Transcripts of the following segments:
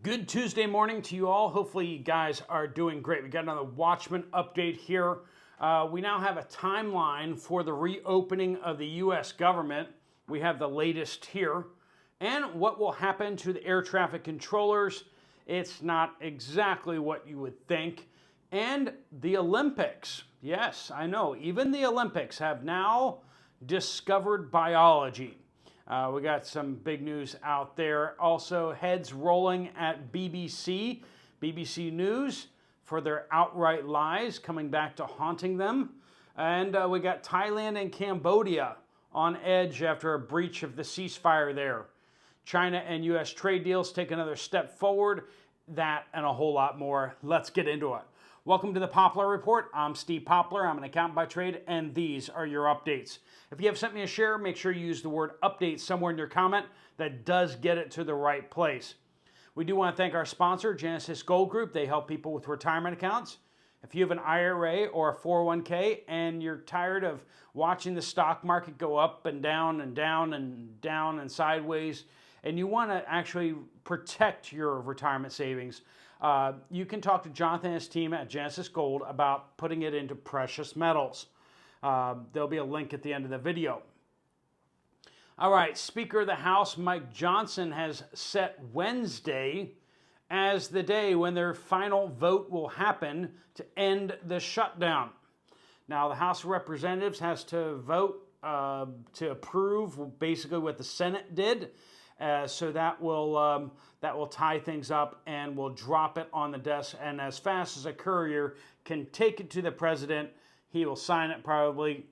Good Tuesday morning to you all. Hopefully you guys are doing great. We got another Watchmen update here. We now have a timeline for the reopening of the U.S. government. We have the latest here. And what will happen to the air traffic controllers? It's not exactly what you would think. And the Olympics. Yes, I know. Even the Olympics have now discovered biology. We got some big news out there. Also, heads rolling at BBC News for their outright lies coming back to haunting them. And we got Thailand and Cambodia on edge after a breach of the ceasefire there. China and U.S. trade deals take another step forward. That and a whole lot more. Let's get into it. Welcome to the Poplar Report. I'm Steve Poplar. I'm an accountant by trade, and these are your updates. If you have something to share, make sure you use the word update somewhere in your comment. That does get it to the right place. We do want to thank our sponsor, Genesis Gold Group. They help people with retirement accounts. If you have an IRA or a 401k and you're tired of watching the stock market go up and down and down and down and sideways, and you want to actually protect your retirement savings, you can talk to Jonathan and his team at Genesis Gold about putting it into precious metals. There'll be a link at the end of the video. All right, Speaker of the House Mike Johnson has set Wednesday as the day when their final vote will happen to end the shutdown. Now, the House of Representatives has to vote to approve basically what the Senate did. So that will tie things up and will drop it on the desk. And as fast as a courier can take it to the president, he will sign it probably.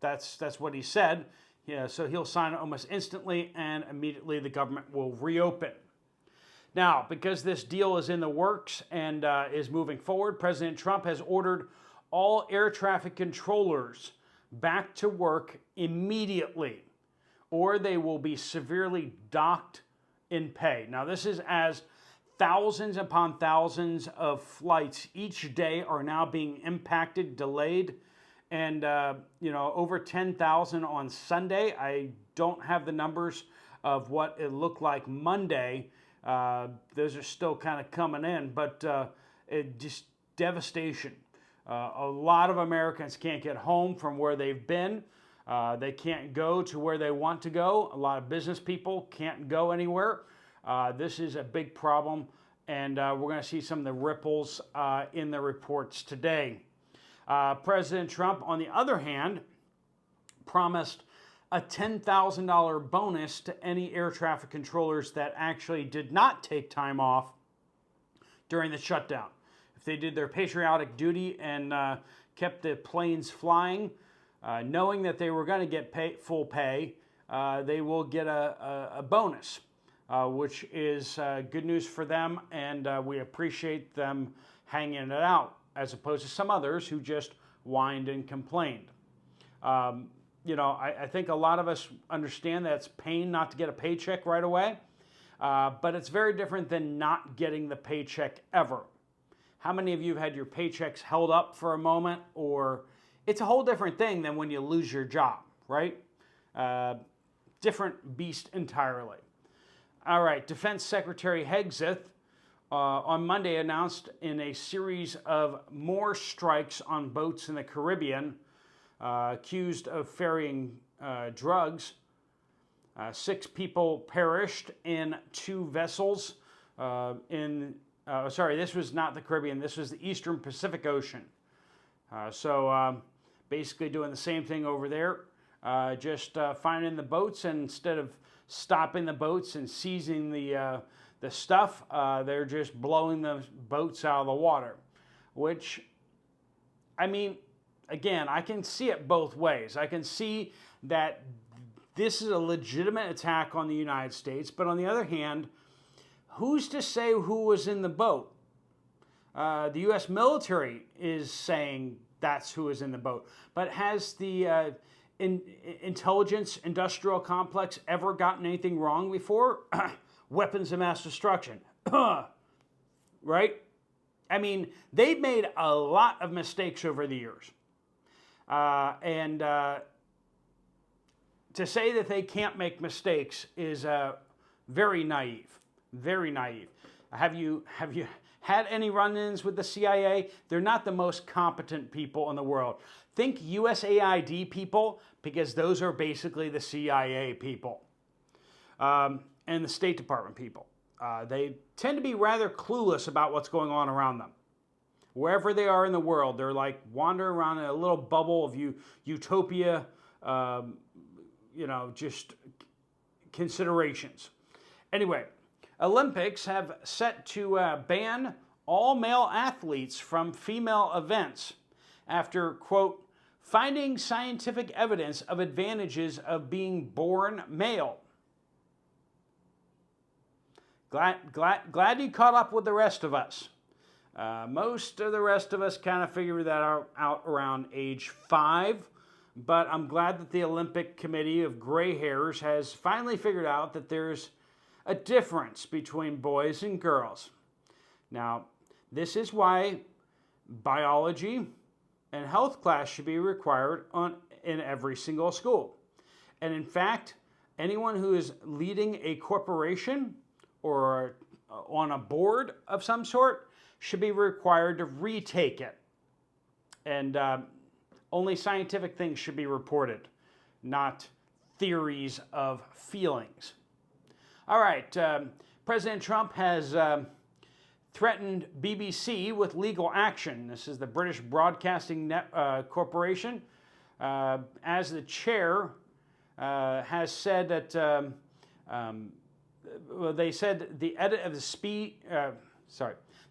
That's what he said. Yeah, so he'll sign it almost instantly, and immediately the government will reopen. Now, because this deal is in the works and is moving forward, President Trump has ordered all air traffic controllers back to work immediately, or they will be severely docked in pay. Now, this is as thousands upon thousands of flights each day are now being impacted, delayed, and over 10,000 on Sunday. I don't have the numbers of what it looked like Monday. Those are still kind of coming in, but it just devastation. A lot of Americans can't get home from where they've been. They can't go to where they want to go. A lot of business people can't go anywhere. This is a big problem, and we're going to see some of the ripples in the reports today. President Trump, on the other hand, promised a $10,000 bonus to any air traffic controllers that actually did not take time off during the shutdown. If they did their patriotic duty and kept the planes flying, knowing that they were going to get full pay, they will get a bonus, which is good news for them, and we appreciate them hanging it out, as opposed to some others who just whined and complained. I think a lot of us understand that it's pain not to get a paycheck right away, but it's very different than not getting the paycheck ever. How many of you have had your paychecks held up for a moment, or it's a whole different thing than when you lose your job, right? Different beast entirely. All right, Defense Secretary Hegseth on Monday announced in a series of more strikes on boats in the Caribbean accused of ferrying drugs. 6 people perished in 2 vessels this was not the Caribbean, this was the Eastern Pacific Ocean. Basically doing the same thing over there, just finding the boats, and instead of stopping the boats and seizing the stuff, they're just blowing the boats out of the water. Which, I mean, again, I can see it both ways. I can see that this is a legitimate attack on the United States, but on the other hand, who's to say who was in the boat? The U.S. military is saying that's who is in the boat. But has the intelligence industrial complex ever gotten anything wrong before? Weapons of mass destruction. Right? I mean, they've made a lot of mistakes over the years. And to say that they can't make mistakes is very naive. Very naive. Have you had any run-ins with the CIA? They're not the most competent people in the world. Think USAID people, because those are basically the CIA people, and the State Department people. They tend to be rather clueless about what's going on around them. Wherever they are in the world, they're like wandering around in a little bubble of utopia, just considerations. Anyway, Olympics have set to ban all male athletes from female events after, quote, finding scientific evidence of advantages of being born male. Glad you caught up with the rest of us. Most of the rest of us kind of figured that out around age 5, but I'm glad that the Olympic Committee of Gray Hairs has finally figured out that there's a difference between boys and girls. Now, this is why biology and health class should be required in every single school. And in fact, anyone who is leading a corporation or on a board of some sort should be required to retake it. And only scientific things should be reported, not theories of feelings. All right, President Trump has threatened BBC with legal action. This is the British Broadcasting Corporation. As the chair has said that they said the edit of the speech.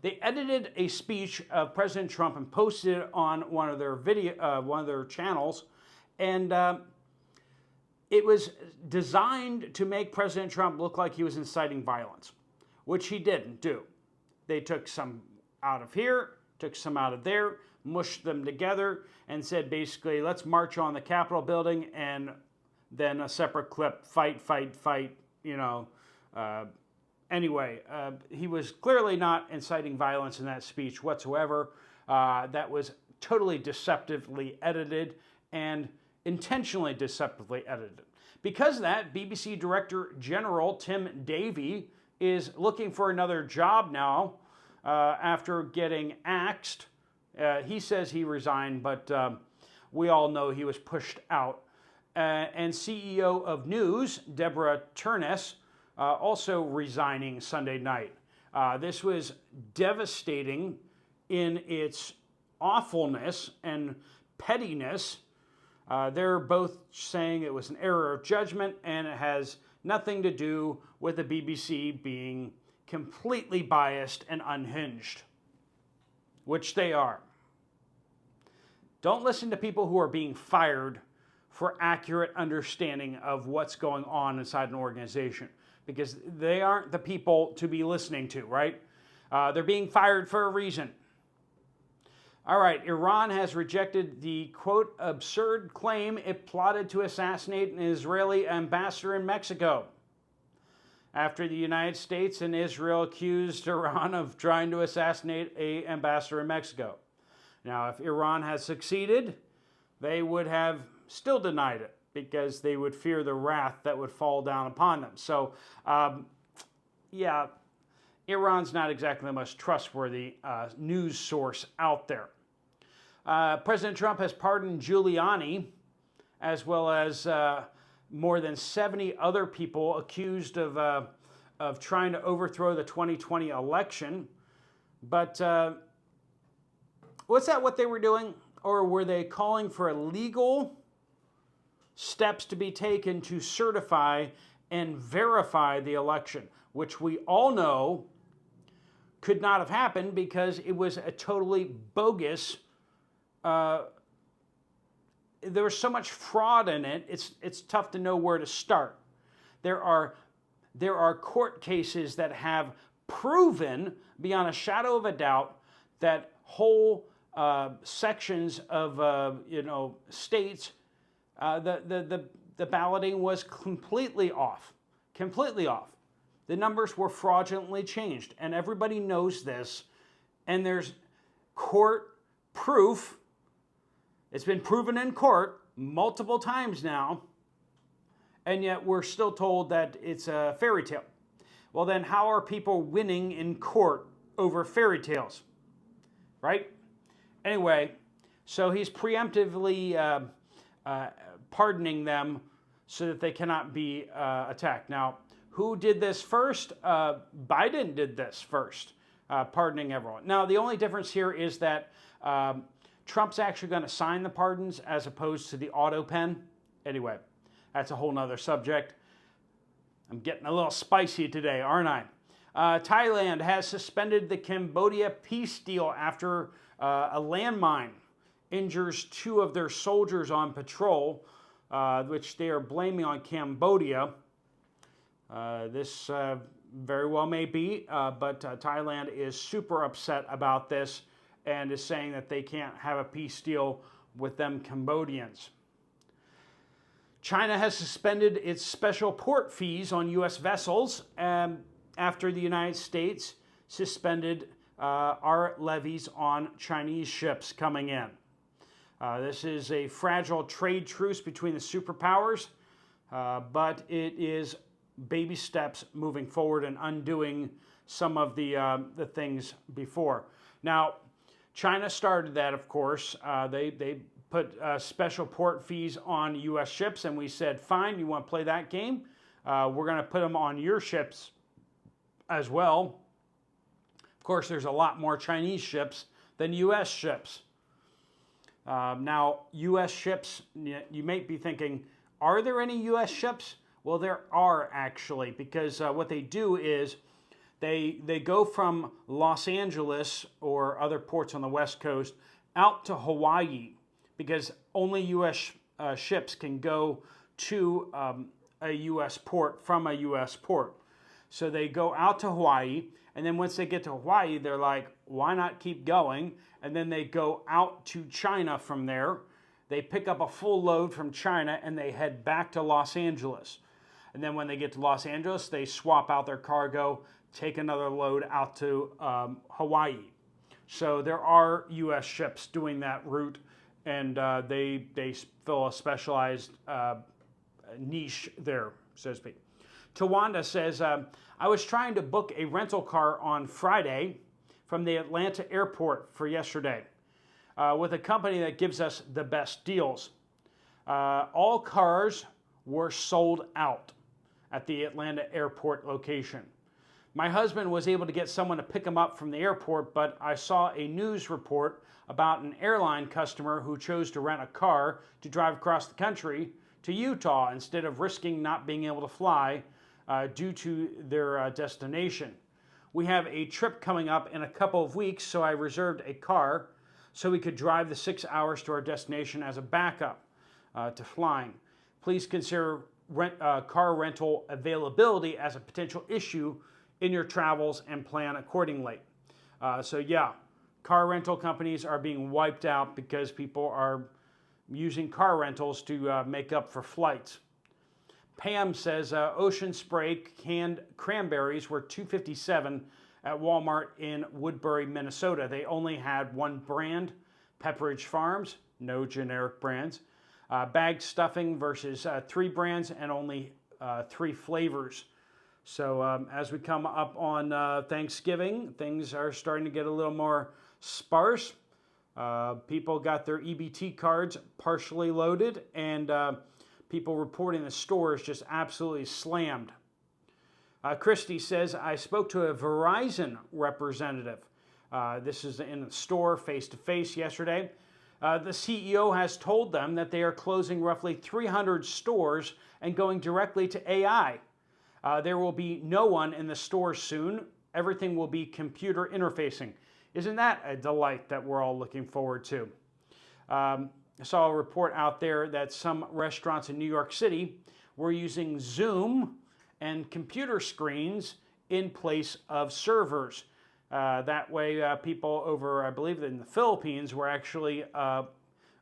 They edited a speech of President Trump and posted it on one of their channels, and it was designed to make President Trump look like he was inciting violence, which he didn't do. They took some out of here, took some out of there, mushed them together, and said basically, let's march on the Capitol building, and then a separate clip, fight, Anyway, he was clearly not inciting violence in that speech whatsoever. That was totally deceptively edited and intentionally deceptively edited. Because of that, BBC Director General Tim Davie is looking for another job now after getting axed. He says he resigned, but we all know he was pushed out. And CEO of News, Deborah Turness, also resigning Sunday night. This was devastating in its awfulness and pettiness. They're both saying it was an error of judgment and it has nothing to do with the BBC being completely biased and unhinged, which they are. Don't listen to people who are being fired for accurate understanding of what's going on inside an organization, because they aren't the people to be listening to, right? They're being fired for a reason. All right, Iran has rejected the, quote, absurd claim it plotted to assassinate an Israeli ambassador in Mexico, after the United States and Israel accused Iran of trying to assassinate an ambassador in Mexico. Now, if Iran had succeeded, they would have still denied it, because they would fear the wrath that would fall down upon them. So, Iran's not exactly the most trustworthy news source out there. President Trump has pardoned Giuliani, as well as more than 70 other people accused of trying to overthrow the 2020 election. But was that what they were doing? Or were they calling for legal steps to be taken to certify and verify the election, which we all know could not have happened because it was a totally bogus. There was so much fraud in it. It's tough to know where to start. There are court cases that have proven beyond a shadow of a doubt that whole sections of states, the balloting was completely off. The numbers were fraudulently changed, and everybody knows this. And there's court proof. It's been proven in court multiple times now, and yet we're still told that it's a fairy tale. Well, then how are people winning in court over fairy tales, right? Anyway, so he's preemptively pardoning them so that they cannot be attacked. Now, who did this first? Biden did this first, pardoning everyone. Now, the only difference here is that Trump's actually going to sign the pardons as opposed to the auto pen. Anyway, that's a whole nother subject. I'm getting a little spicy today, aren't I? Thailand has suspended the Cambodia peace deal after a landmine injures 2 of their soldiers on patrol, which they are blaming on Cambodia. This very well may be, but Thailand is super upset about this and is saying that they can't have a peace deal with them Cambodians. China has suspended its special port fees on U.S. vessels after the United States suspended our levies on Chinese ships coming in. This is a fragile trade truce between the superpowers, but it is baby steps moving forward and undoing some of the things before. Now, China started that, of course. They put special port fees on U.S. ships, and we said, fine, you want to play that game? We're going to put them on your ships as well. Of course, there's a lot more Chinese ships than U.S. ships. Now, U.S. ships, you may be thinking, are there any U.S. ships? Well, there are actually, because what they do is they go from Los Angeles or other ports on the West Coast out to Hawaii, because only U.S. Ships can go to a U.S. port from a U.S. port. So they go out to Hawaii, and then once they get to Hawaii, they're like, why not keep going? And then they go out to China from there. They pick up a full load from China, and they head back to Los Angeles. And then when they get to Los Angeles, they swap out their cargo, take another load out to Hawaii. So there are U.S. ships doing that route, and they fill a specialized niche there, so to speak. Tawanda says, I was trying to book a rental car on Friday from the Atlanta airport for yesterday with a company that gives us the best deals. All cars were sold out at the Atlanta airport location. My husband was able to get someone to pick him up from the airport, but I saw a news report about an airline customer who chose to rent a car to drive across the country to Utah instead of risking not being able to fly due to their destination. We have a trip coming up in a couple of weeks, so I reserved a car so we could drive the 6 hours to our destination as a backup to flying. Please consider car rental availability as a potential issue in your travels and plan accordingly. So yeah, car rental companies are being wiped out because people are using car rentals to make up for flights. Pam says Ocean Spray canned cranberries were $2.57 at Walmart in Woodbury, Minnesota. They only had one brand, Pepperidge Farms, no generic brands. Bagged stuffing versus 3 brands and only 3 flavors. So as we come up on Thanksgiving, things are starting to get a little more sparse. People got their EBT cards partially loaded, and people reporting the stores just absolutely slammed. Christy says, I spoke to a Verizon representative. This is in the store face-to-face yesterday. The CEO has told them that they are closing roughly 300 stores and going directly to AI. There will be no one in the store soon. Everything will be computer interfacing. Isn't that a delight that we're all looking forward to? I saw a report out there that some restaurants in New York City were using Zoom and computer screens in place of servers. That way, people over, I believe in the Philippines, were actually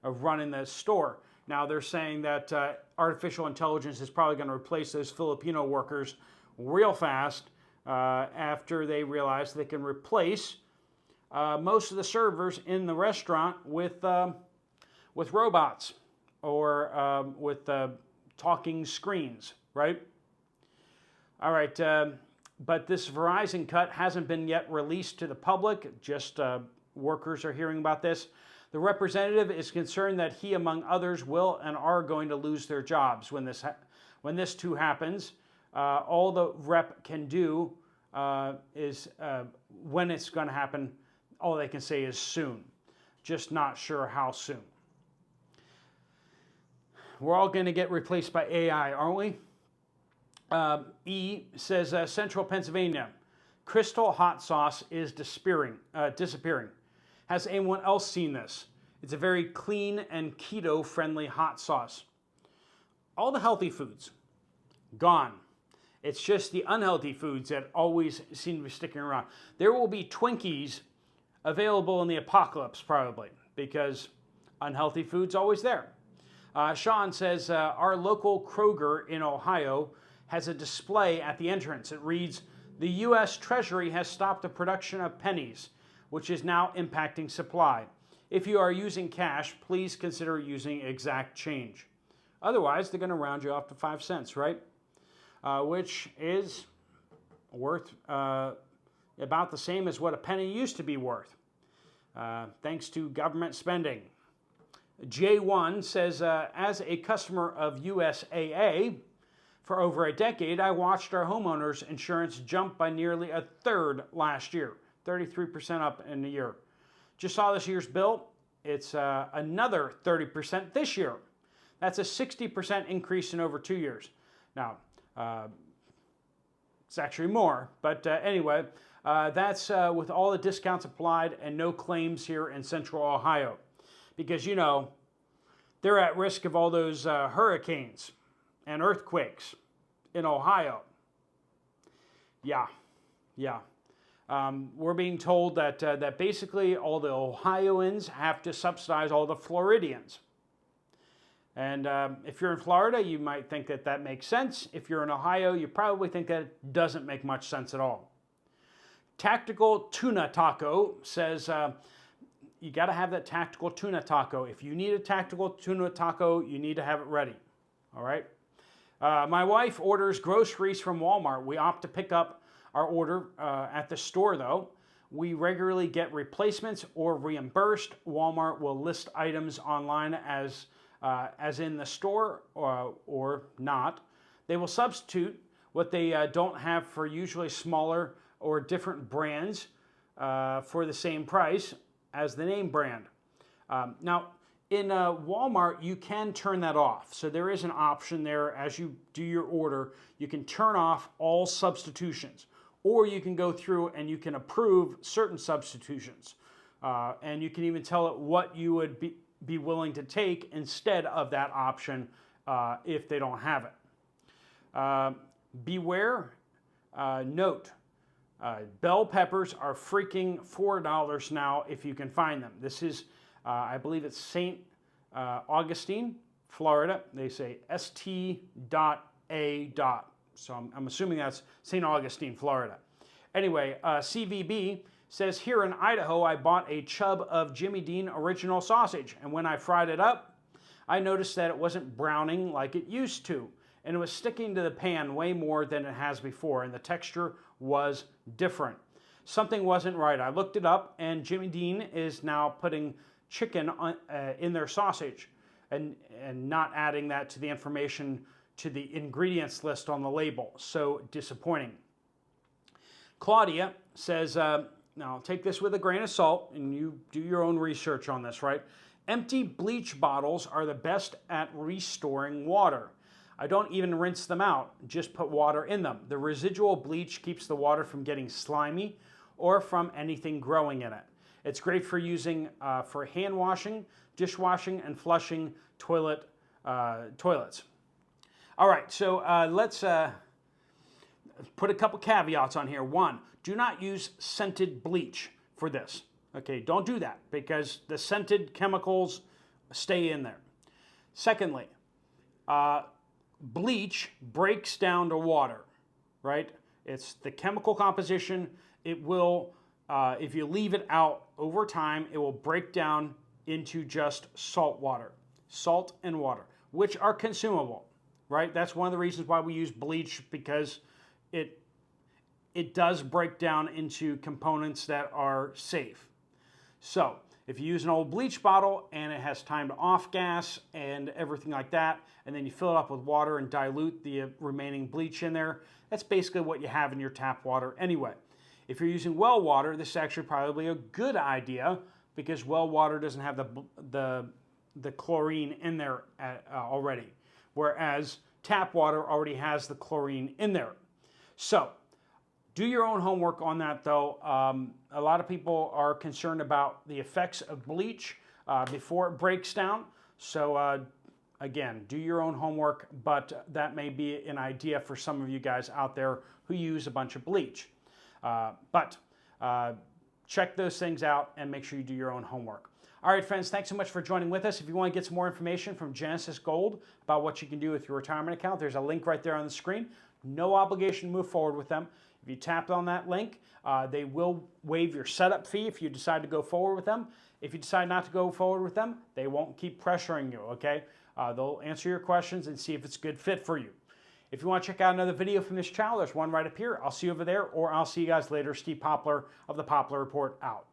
running the store. Now, they're saying that artificial intelligence is probably going to replace those Filipino workers real fast after they realize they can replace most of the servers in the restaurant with robots or with talking screens, right? All right. But this Verizon cut hasn't been yet released to the public. Just workers are hearing about this. The representative is concerned that he, among others, will and are going to lose their jobs when this too happens. All the rep can do is when it's going to happen, all they can say is soon. Just not sure how soon. We're all going to get replaced by AI, aren't we? E says Central Pennsylvania. Crystal hot sauce is disappearing. Has anyone else seen this? It's a very clean and keto-friendly hot sauce. All the healthy foods, gone. It's just the unhealthy foods that always seem to be sticking around. There will be Twinkies available in the apocalypse, probably, because unhealthy food's always there. Sean says, our local Kroger in Ohio has a display at the entrance. It reads, the U.S. Treasury has stopped the production of pennies, which is now impacting supply. If you are using cash, please consider using exact change. Otherwise, they're going to round you off to 5 cents, right? Which is worth about the same as what a penny used to be worth, thanks to government spending. J1 says, as a customer of USAA for over a decade, I watched our homeowners insurance jump by nearly a third last year, 33% up in a year. Just saw this year's bill. It's another 30% this year. That's a 60% increase in over 2 years. Now, it's actually more, but anyway, that's with all the discounts applied and no claims here in Central Ohio. Because, you know, they're at risk of all those hurricanes and earthquakes in Ohio. Yeah. We're being told that that basically all the Ohioans have to subsidize all the Floridians. And if you're in Florida, you might think that that makes sense. If you're in Ohio, you probably think that it doesn't make much sense at all. Tactical Tuna Taco says, you got to have that tactical tuna taco. If you need a tactical tuna taco, you need to have it ready. All right? My wife orders groceries from Walmart. We opt to pick up our order at the store, though. We regularly get replacements or reimbursed. Walmart will list items online as in the store or not. They will substitute what they don't have for usually smaller or different brands for the same price as the name brand. Now, in Walmart, you can turn that off. So there is an option there as you do your order. You can turn off all substitutions, or you can go through and you can approve certain substitutions. And you can even tell it what you would be willing to take instead of that option if they don't have it. Beware, note, bell peppers are freaking $4 now if you can find them. This is, I believe it's St. Augustine, Florida. They say st.a. So I'm assuming that's St. Augustine, Florida. Anyway, CVB says, here in Idaho, I bought a chub of Jimmy Dean original sausage, and when I fried it up, I noticed that it wasn't browning like it used to, and it was sticking to the pan way more than it has before, and the texture was different. Something wasn't right. I looked it up, and Jimmy Dean is now putting chicken in their sausage and not adding that to the information to the ingredients list on the label. So disappointing. Claudia says, now take this with a grain of salt and you do your own research on this, right? Empty bleach bottles are the best at restoring water. I don't even rinse them out, just put water in them. The residual bleach keeps the water from getting slimy or from anything growing in it. It's great for using for hand washing, dishwashing, and flushing toilets. All right, so let's put a couple caveats on here. One, do not use scented bleach for this. Okay, don't do that because the scented chemicals stay in there. Secondly, bleach breaks down to water, right? It's the chemical composition. It will, if you leave it out over time, it will break down into just salt and water, which are consumable, right? That's one of the reasons why we use bleach, because it does break down into components that are safe. So if you use an old bleach bottle and it has timed off gas and everything like that, and then you fill it up with water and dilute the remaining bleach in there, that's basically what you have in your tap water anyway. If you're using well water, this is actually probably a good idea because well water doesn't have the chlorine in there already, whereas tap water already has the chlorine in there. So do your own homework on that, though. A lot of people are concerned about the effects of bleach before it breaks down. So again, do your own homework, but that may be an idea for some of you guys out there who use a bunch of bleach. But check those things out and make sure you do your own homework. All right, friends, thanks so much for joining with us. If you want to get some more information from Genesis Gold about what you can do with your retirement account, there's a link right there on the screen. No obligation to move forward with them. If you tap on that link, they will waive your setup fee if you decide to go forward with them. If you decide not to go forward with them, they won't keep pressuring you, okay? They'll answer your questions and see if it's a good fit for you. If you want to check out another video from this channel, there's one right up here. I'll see you over there, or I'll see you guys later. Steve Poplar of the Poplar Report out.